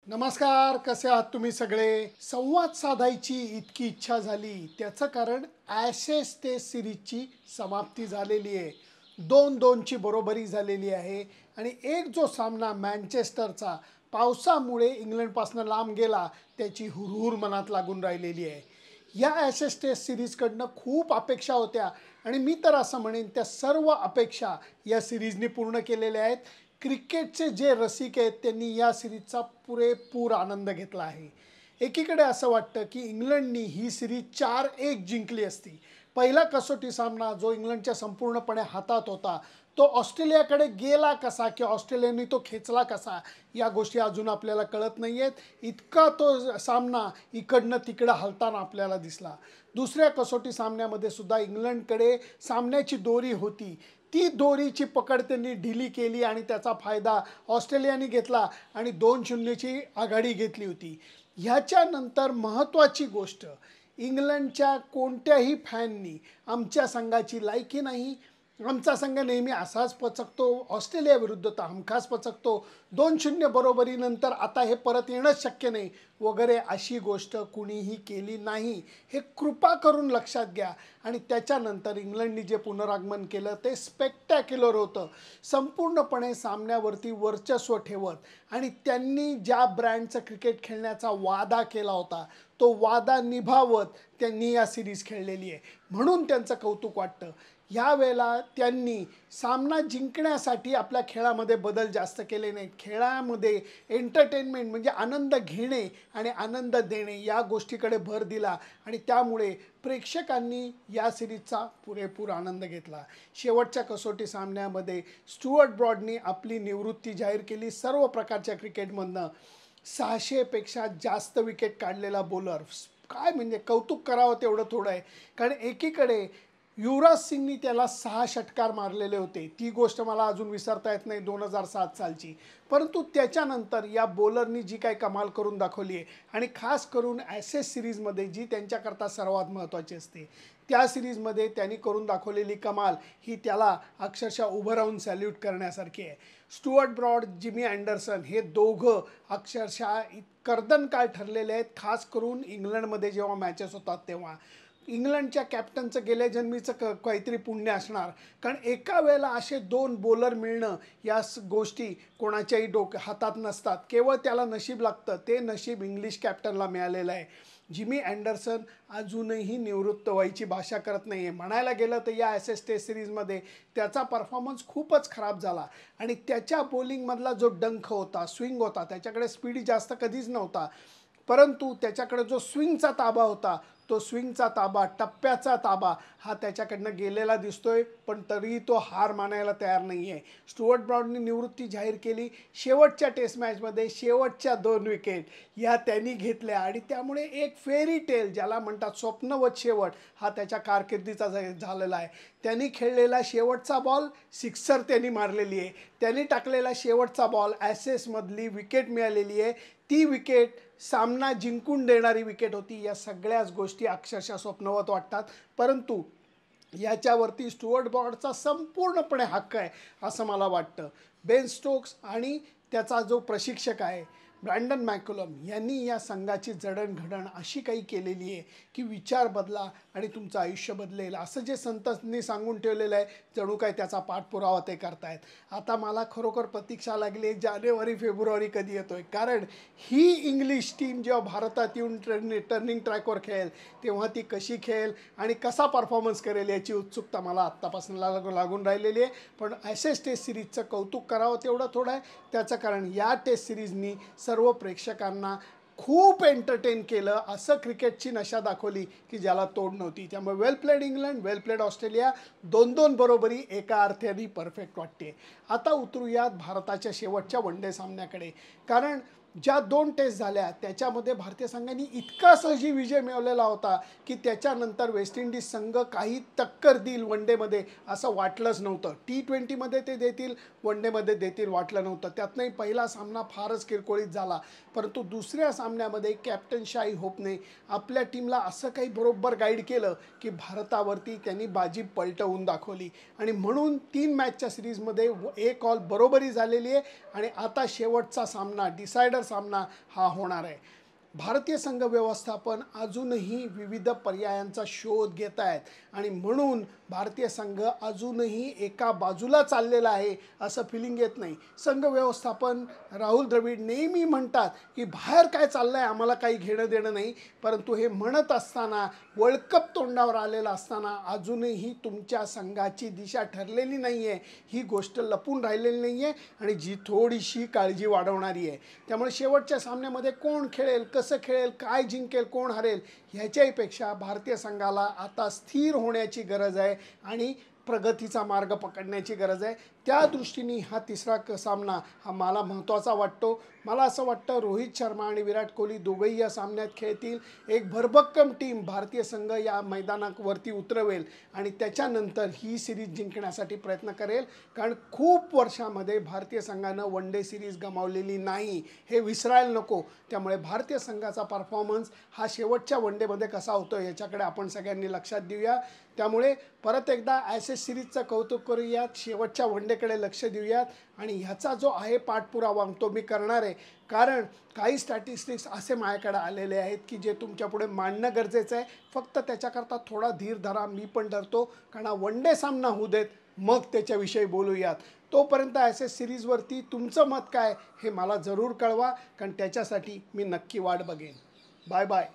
नमस्कार, कसे आहात तुम्ही सगळे? संवाद साधायची इतकी इच्छा झाली त्याचं कारण ॲशेस टेस्ट सिरीजची समाप्ती झालेली आहे. 2-2ची बरोबरी झालेली आहे आणि एक जो सामना मँचेस्टरचा पावसामुळे इंग्लंडपासून लांब गेला त्याची हुरहुर मनात लागून राहिलेली आहे. या ॲशेस टेस्ट सिरीजकडनं खूप अपेक्षा होत्या आणि मी तर असं म्हणेन त्या सर्व अपेक्षा या सिरीजने पूर्ण केलेल्या आहेत. क्रिकेटचे जे रसिक आहेत त्यांनी या सिरीजचा पुरेपूर आनंद घेतला आहे. एकीकडे असं वाटतं की इंग्लंडनी ही सिरीज 4-1 जिंकली असती. पहिला कसोटी सामना जो इंग्लंडच्या संपूर्णपणे हातात होता तो ऑस्ट्रेलियाकडे गेला कसा की ऑस्ट्रेलियाने तो खेचला कसा या गोष्टी अजून आपल्याला कळत नाही आहेत. इतका तो सामना इकडनं तिकडं हलताना आपल्याला दिसला. दुसऱ्या कसोटी सामन्यामध्ये सुद्धा इंग्लंडकडे सामन्याची दोरी होती. ती दोरीची पकड त्यांनी ढिली केली आणि त्याचा फायदा ऑस्ट्रेलियाने घेतला आणि 2-0ची आघाडी घेतली होती. ह्याच्यानंतर महत्त्वाची गोष्ट, इंग्लंडच्या कोणत्याही फॅननी आमच्या संघाची लायकी नाही, आमचा संघ नेहमी असाच पचकतो, ऑस्ट्रेलियाविरुद्ध तर हमखास पचकतो, 2-0 बरोबरीनंतर आता हे परत येणंच शक्य नाही वगैरे अशी गोष्ट कुणीही केली नाही. हे कृपा करून लक्षात घ्या. आणि त्याच्यानंतर इंग्लंडनी जे पुनरागमन केलं ते स्पेक्टॅक्युलर होतं. संपूर्णपणे सामन्यावरती वर्चस्व ठेवत आणि त्यांनी ज्या ब्रँडचं क्रिकेट खेळण्याचा वादा केला होता तो वादा निभावत त्यांनी या सिरीज खेळलेली आहे, म्हणून त्यांचं कौतुक वाटतं. ह्यावेळेला त्यांनी सामना जिंकण्यासाठी आपल्या खेळामध्ये बदल जास्त केले नाहीत. खेळामध्ये एंटरटेनमेंट म्हणजे आनंद घेणे आणि आनंद देणे या गोष्टीकडे भर दिला आणि त्यामुळे प्रेक्षकांनी या सिरीजचा पुरेपूर आनंद घेतला. शेवटच्या कसोटी सामन्यामध्ये स्टुअर्ट ब्रॉडनी आपली निवृत्ती जाहीर केली सर्व प्रकारच्या क्रिकेटमधनं. 600पेक्षा जास्त विकेट काढलेला बॉलर. काय म्हणजे कौतुक करावं तेवढं थोडं आहे. कारण एकीकडे युवराज सिंगनी त्याला 6 षटकार मारलेले होते. ती गोष्ट मला अजून विसरता येत नाही 2007 सालची. परंतु त्याच्यानंतर या बॉलरनी जी काही कमाल करून दाखवली आहे आणि खास करून ॲशेस सिरीजमध्ये जी त्यांच्याकरता सर्वात महत्त्वाची असते त्या सिरीजमध्ये त्यांनी करून दाखवलेली कमाल ही त्याला अक्षरशः उभं राहून सॅल्यूट करण्यासारखी आहे. स्टुअर्ट ब्रॉड, जिमी अँडरसन हे दोघं अक्षरशः कर्दनकाळ ठरलेले आहेत. खास करून इंग्लंडमध्ये जेव्हा मॅचेस होतात तेव्हा इंग्लंडच्या कॅप्टनचं गेल्या जन्मीचं काहीतरी पुण्य असणार. कारण एका वेळेला असे 2 बॉलर मिळणं या गोष्टी कोणाच्याही हातात नसतात. केवळ त्याला नशीब लागतं. ते नशीब इंग्लिश कॅप्टनला मिळालेलं आहे. जिमी अँडरसन अजूनही निवृत्त व्हायची भाषा करत नाही आहे. म्हणायला गेलं तर या ॲशेस टेस्ट सिरीजमध्ये त्याचा परफॉर्मन्स खूपच खराब झाला आणि त्याच्या बॉलिंगमधला जो डंख होता, स्विंग होता, त्याच्याकडे स्पीड जास्त कधीच नव्हता, परंतु त्याच्याकडे जो स्विंगचा ताबा होता तो स्विंगचा ताबा, टप्प्याचा ताबा हा त्याच्याकडनं गेलेला दिसतोय. पण तरीही तो हार मानायला तयार नाही आहे. स्टुअर्ट ब्रॉडनी निवृत्ती जाहीर केली. शेवटच्या टेस्ट मॅचमध्ये शेवटच्या 2 विकेट या त्यांनी घेतल्या आणि त्यामुळे एक फेरी टेल ज्याला म्हणतात स्वप्नवत शेवट हा त्याच्या कारकिर्दीचा झालेला आहे. त्यांनी खेळलेला शेवटचा बॉल सिक्सर त्यांनी मारलेली आहे. त्यांनी टाकलेला शेवटचा बॉल ॲशेसमधली विकेट मिळालेली आहे. ती विकेट सामना जिंकून देणारी विकेट होती. या सगळ्याच गोष्टी अक्षरशः स्वप्नवत वाटतात, परंतु याच्यावरती स्टुअर्ट ब्रॉडचा संपूर्णपणे हक्क आहे असं मला वाटतं. बेन स्टोक्स आणि त्याचा जो प्रशिक्षक आहे ब्रँडन मॅकलम यांनी या संघाची जडणघडण अशी काही केलेली आहे की विचार बदला आणि तुमचं आयुष्य बदलेल असं जे संतांनी सांगून ठेवलेलं आहे जणू काय त्याचा पाठपुरावा ते करतायत. आता मला खरोखर प्रतीक्षा लागली जानेवारी फेब्रुवारी कधी येतोय, कारण ही इंग्लिश टीम जेव्हा भारतात येऊन टर्निंग ट्रॅकवर खेळेल तेव्हा ती कशी खेळेल आणि कसा परफॉर्मन्स करेल याची उत्सुकता मला आत्तापासून लागून राहिलेली आहे. पण ॲशेस टेस्ट सिरीजचं कौतुक करावं तेवढं थोडं आहे. त्याचं कारण या टेस्ट सिरीजनी सर्व प्रेक्षकांना खूप एंटरटेन केलं. असं क्रिकेटची नशा दाखवली की ज्याला तोड नव्हती. त्यामुळे वेल प्लेड इंग्लंड, वेल प्लेड ऑस्ट्रेलिया, 2-2 बरोबरी एका अर्थाने परफेक्ट वाटते. आता उतरूयात भारताच्या शेवटच्या वनडे सामन्याकडे. कारण ज्या 2 टेस्ट झाल्या त्याच्यामध्ये भारतीय संघाने इतका सहजी विजय मिळवलेला होता की त्याच्यानंतर वेस्ट इंडिज संघ काही टक्कर देईल वनडेमध्ये असं वाटलंच नव्हतं. T20मध्ये ते देतील, वनडेमध्ये देतील वाटलं नव्हतं. त्यातनंही पहिला सामना फारच किरकोळीत झाला, परंतु दुसऱ्या सामन्यामध्ये कॅप्टन शाही होपने आपल्या टीमला असं काही बरोबर गाईड केलं की भारतावरती त्यांनी बाजी पलटवून दाखवली आणि म्हणून 3 मॅचच्या सिरीजमध्ये 1 ऑल बरोबरी झालेली आहे आणि आता शेवटचा सामना डिसायडर सुंदर सामना हा होणार आहे. भारतीय संघ व्यवस्थापन अजूनही विविध पर्यायांचा शोध घेत आहेत आणि म्हणून भारतीय संघ अजूनही एका बाजूला चाललेला आहे असं फिलिंग येत नाही. संघ व्यवस्थापन राहुल द्रविड नेहमी म्हणतात की बाहेर काय चाललं आहे आम्हाला काही घेणं देणं नाही, परंतु हे म्हणत असताना वर्ल्ड कप तोंडावर आलेला असताना अजूनही तुमच्या संघाची दिशा ठरलेली नाही आहे. ही गोष्ट लपून राहिलेली नाही आहे आणि जी थोडीशी काळजी वाढवणारी आहे. त्यामुळे शेवटच्या सामन्यामध्ये कोण खेळेल, कसं खेळेल, काय जिंकेल, कोण हरेल ह्याच्याहीपेक्षा भारतीय संघाला आता स्थिर होण्याची गरज आहे आणि प्रगतीचा मार्ग पकडण्याची गरज आहे. त्या दृष्टीने हा तिसरा सामना हा मला महत्त्वाचा वाटतो. मला असं वाटतं रोहित शर्मा आणि विराट कोहली दोघंही या सामन्यात खेळतील. एक भरभक्कम टीम भारतीय संघ या मैदानावरती उतरवेल आणि त्याच्यानंतर ही सिरीज जिंकण्यासाठी प्रयत्न करेल. कारण खूप वर्षामध्ये भारतीय संघानं वन डे सिरीज गमावलेली नाही, हे विसरायला नको. त्यामुळे भारतीय संघाचा परफॉर्मन्स हा शेवटच्या वन डेमध्ये कसा होतो याच्याकडे आपण सगळ्यांनी लक्षात देऊया. त्यामुळे परत एकदा ॲशेस सिरीजचं कौतुक करूयात, शेवटच्या वन डेकडे लक्ष देऊयात आणि ह्याचा जो आहे पाठपुरावा तो मी करणार आहे. कारण काही स्टॅटिस्टिक्स असे माझ्याकडे आलेले आहेत की जे तुमच्यापुढे मांडणं गरजेचं आहे. फक्त त्याच्याकरता थोडा धीर धरा, मी पण धरतो. कारण वन डे सामना होऊ देत, मग त्याच्याविषयी बोलूयात. तोपर्यंत ॲशेस सिरीजवरती तुमचं मत काय हे मला जरूर कळवा, कारण त्याच्यासाठी मी नक्की वाट बघेन. Bye bye.